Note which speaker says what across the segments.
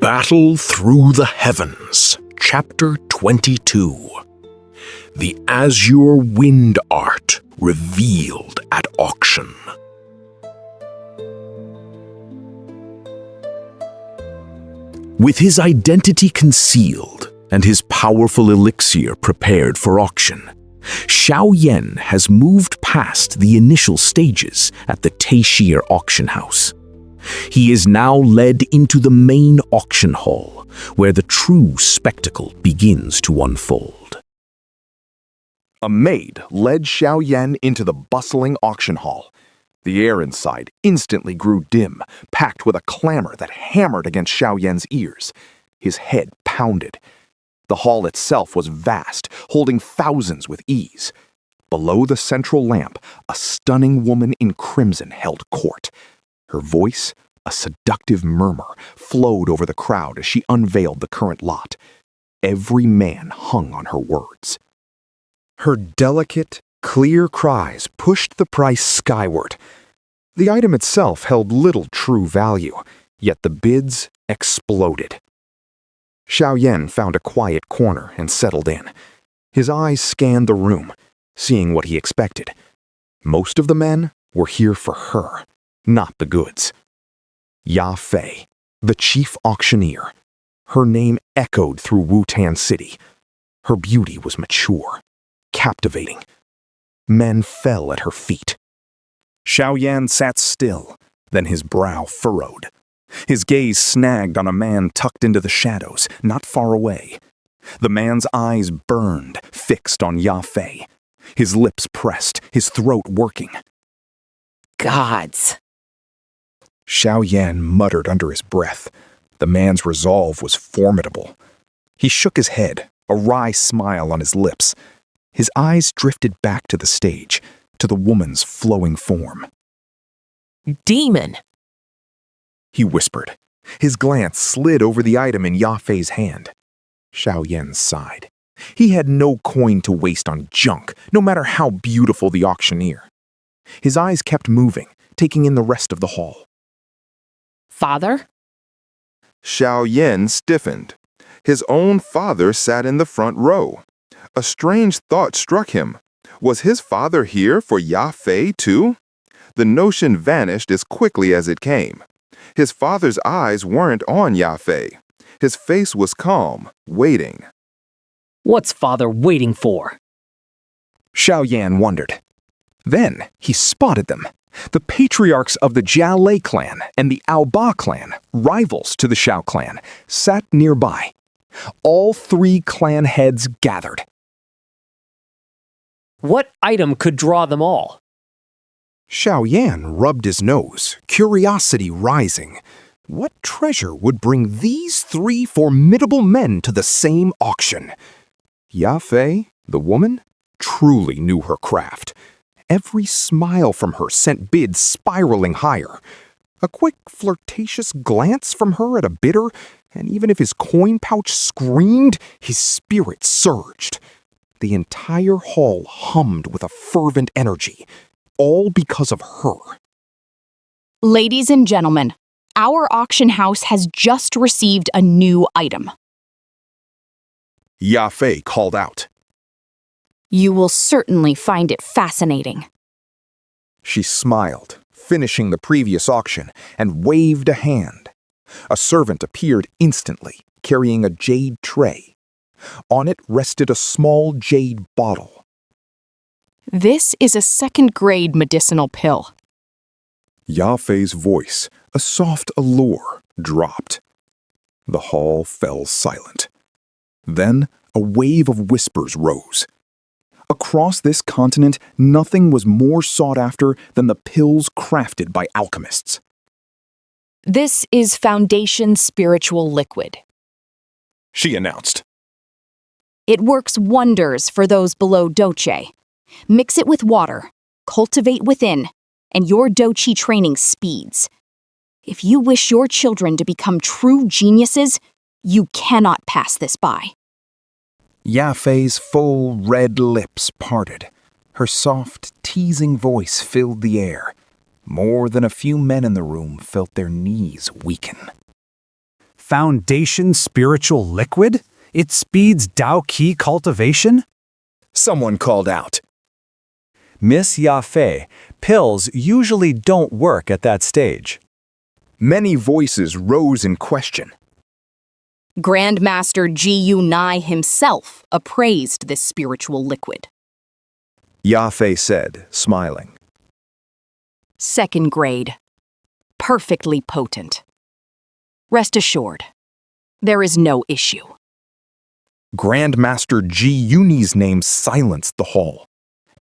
Speaker 1: Battle Through the Heavens, Chapter 22. The Azure Wind Art Revealed at Auction. With his identity concealed and his powerful elixir prepared for auction, Xiaoyan has moved past the initial stages at the Taishir auction house. He is now led into the main auction hall, where the true spectacle begins to unfold.
Speaker 2: A maid led Xiaoyan into the bustling auction hall. The air inside instantly grew dim, packed with a clamor that hammered against Xiaoyan's ears. His head pounded. The hall itself was vast, holding thousands with ease. Below the central lamp, a stunning woman in crimson held court. Her voice, a seductive murmur, flowed over the crowd as she unveiled the current lot. Every man hung on her words. Her delicate, clear cries pushed the price skyward. The item itself held little true value, yet the bids exploded. Xiaoyan found a quiet corner and settled in. His eyes scanned the room, seeing what he expected. Most of the men were here for her, not the goods. Ya Fei, the chief auctioneer. Her name echoed through Wutan City. Her beauty was mature, captivating. Men fell at her feet. Xiaoyan sat still, then his brow furrowed. His gaze snagged on a man tucked into the shadows, not far away. The man's eyes burned, fixed on Ya Fei. His lips pressed, his throat working.
Speaker 3: Gods!
Speaker 2: Xiaoyan muttered under his breath. The man's resolve was formidable. He shook his head, a wry smile on his lips. His eyes drifted back to the stage, to the woman's flowing form.
Speaker 3: Demon!
Speaker 2: He whispered. His glance slid over the item in Ya Fei's hand. Xiaoyan sighed. He had no coin to waste on junk, no matter how beautiful the auctioneer. His eyes kept moving, taking in the rest of the hall.
Speaker 3: Father?
Speaker 4: Xiaoyan stiffened. His own father sat in the front row. A strange thought struck him. Was his father here for Ya Fei too? The notion vanished as quickly as it came. His father's eyes weren't on Ya Fei. His face was calm, waiting.
Speaker 3: What's father waiting for?
Speaker 2: Xiaoyan wondered. Then he spotted them. The patriarchs of the Jialei clan and the Aoba clan, rivals to the Xiao clan, sat nearby. All three clan heads gathered.
Speaker 3: What item could draw them all?
Speaker 2: Xiaoyan rubbed his nose, curiosity rising. What treasure would bring these three formidable men to the same auction? Ya Fei, the woman, truly knew her craft. Every smile from her sent bids spiraling higher. A quick, flirtatious glance from her at a bidder, and even if his coin pouch screamed, his spirit surged. The entire hall hummed with a fervent energy, all because of her.
Speaker 5: Ladies and gentlemen, our auction house has just received a new item.
Speaker 2: Ya Fei called out.
Speaker 5: You will certainly find it fascinating.
Speaker 2: She smiled, finishing the previous auction, and waved a hand. A servant appeared instantly, carrying a jade tray. On it rested a small jade bottle.
Speaker 5: This is a second-grade medicinal pill.
Speaker 2: Ya Fei's voice, a soft allure, dropped. The hall fell silent. Then a wave of whispers rose. Across this continent, nothing was more sought after than the pills crafted by alchemists.
Speaker 5: This is Foundation Spiritual Liquid.
Speaker 2: She announced.
Speaker 5: It works wonders for those below doce. Mix it with water, cultivate within, and your dochi training speeds. If you wish your children to become true geniuses, you cannot pass this by.
Speaker 2: Ya Fei's full red lips parted. Her soft, teasing voice filled the air. More than a few men in the room felt their knees weaken.
Speaker 6: Foundation spiritual liquid? It speeds Dao Qi cultivation?
Speaker 1: Someone called out.
Speaker 7: Miss Yafei, pills usually don't work at that stage.
Speaker 2: Many voices rose in question.
Speaker 5: Grandmaster Gu Nai himself appraised this spiritual liquid.
Speaker 2: Yafei said, smiling.
Speaker 5: Second grade. Perfectly potent. Rest assured, there is no issue.
Speaker 2: Grandmaster Ji Yuni's name silenced the hall.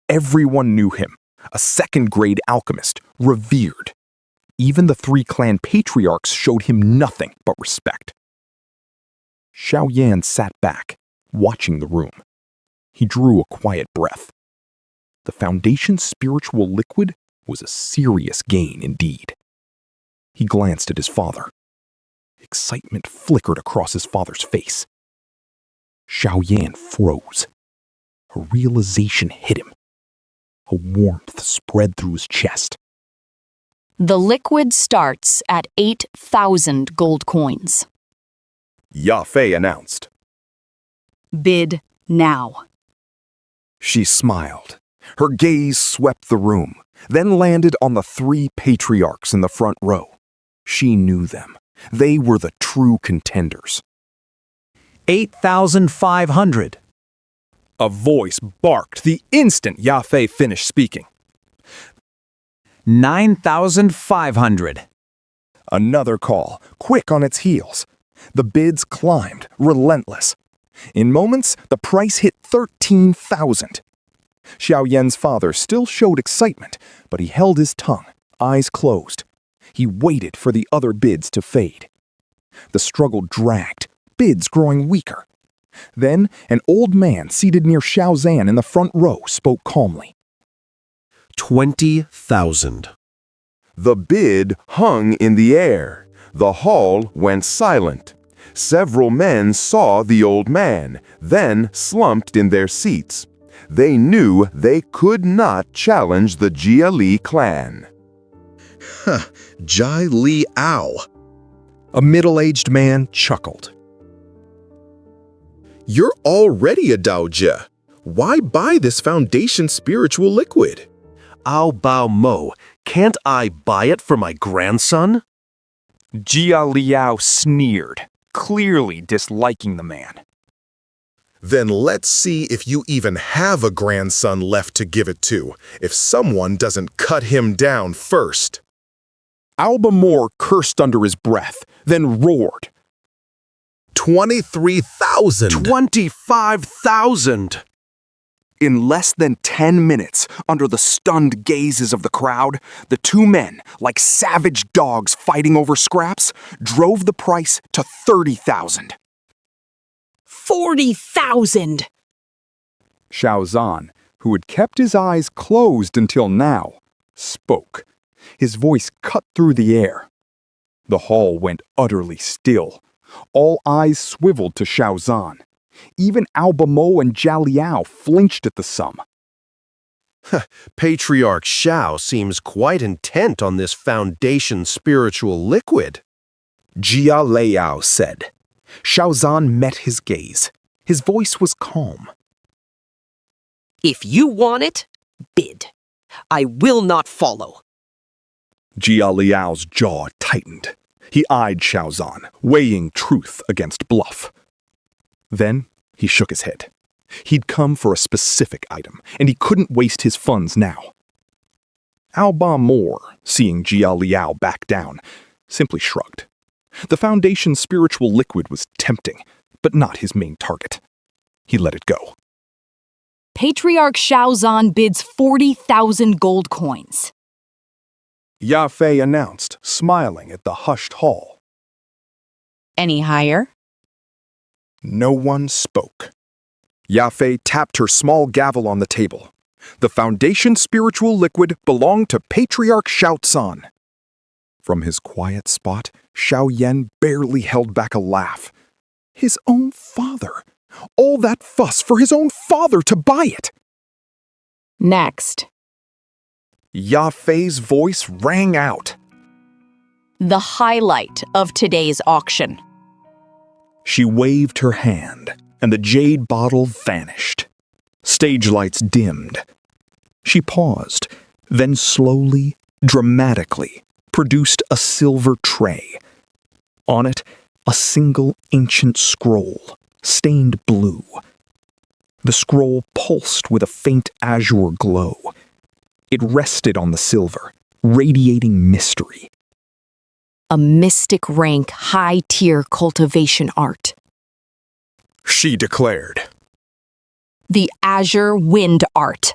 Speaker 2: Everyone knew him, a second-grade alchemist, revered. Even the three clan patriarchs showed him nothing but respect. Xiaoyan sat back, watching the room. He drew a quiet breath. The Foundation spiritual liquid was a serious gain indeed. He glanced at his father. Excitement flickered across his father's face. Xiaoyan froze. A realization hit him. A warmth spread through his chest.
Speaker 5: The liquid starts at 8,000 gold coins.
Speaker 2: Yafei announced.
Speaker 5: Bid now.
Speaker 2: She smiled. Her gaze swept the room, then landed on the three patriarchs in the front row. She knew them. They were the true contenders.
Speaker 7: 8,500.
Speaker 2: A voice barked the instant Yafei finished speaking.
Speaker 7: 9,500.
Speaker 2: Another call, quick on its heels. The bids climbed, relentless. In moments, the price hit 13,000. Xiaoyan's father still showed excitement, but he held his tongue, eyes closed. He waited for the other bids to fade. The struggle dragged, bids growing weaker. Then, an old man seated near Xiaozan in the front row spoke calmly.
Speaker 8: 20,000.
Speaker 4: The bid hung in the air. The hall went silent. Several men saw the old man, then slumped in their seats. They knew they could not challenge the Jia Li clan.
Speaker 8: Jai Li Ao.
Speaker 2: A middle-aged man chuckled.
Speaker 8: You're already a Daojia. Why buy this Foundation spiritual liquid? Ao Bao Mo, can't I buy it for my grandson?
Speaker 9: Jia Liao sneered, clearly disliking the man.
Speaker 8: Then let's see if you even have a grandson left to give it to, if someone doesn't cut him down first.
Speaker 2: Alba Moore cursed under his breath, then roared.
Speaker 8: 23,000.
Speaker 9: 25,000.
Speaker 2: In less than 10 minutes, under the stunned gazes of the crowd, the two men, like savage dogs fighting over scraps, drove the price to 30,000.
Speaker 5: 40,000!
Speaker 2: Xiaozan, who had kept his eyes closed until now, spoke. His voice cut through the air. The hall went utterly still. All eyes swiveled to Xiaozan. Even Alba Mo and Zhao Liao flinched at the sum.
Speaker 8: Patriarch Xiao seems quite intent on this Foundation spiritual liquid.
Speaker 2: Jia Liao said. Xiaozan met his gaze. His voice was calm.
Speaker 10: If you want it, bid. I will not follow.
Speaker 2: Jia Liao's jaw tightened. He eyed Xiaozan, weighing truth against bluff. Then he shook his head. He'd come for a specific item, and he couldn't waste his funds now. Alba Moore, seeing Jia Liao back down, simply shrugged. The Foundation's spiritual liquid was tempting, but not his main target. He let it go.
Speaker 5: Patriarch Xiaozan bids 40,000 gold coins.
Speaker 2: Yafei announced, smiling at the hushed hall.
Speaker 11: Any higher?
Speaker 2: No one spoke. Yafei tapped her small gavel on the table. The Foundation spiritual liquid belonged to Patriarch Xiaozan. From his quiet spot, Xiaoyan barely held back a laugh. His own father. All that fuss for his own father to buy it.
Speaker 11: Next.
Speaker 2: Yafei's voice rang out.
Speaker 5: The highlight of today's auction.
Speaker 1: She waved her hand, and the jade bottle vanished. Stage lights dimmed. She paused, then slowly, dramatically, produced a silver tray. On it, a single ancient scroll, stained blue. The scroll pulsed with a faint azure glow. It rested on the silver, radiating mystery.
Speaker 5: A mystic rank, high-tier cultivation art.
Speaker 1: She declared.
Speaker 5: The Azure Wind Art.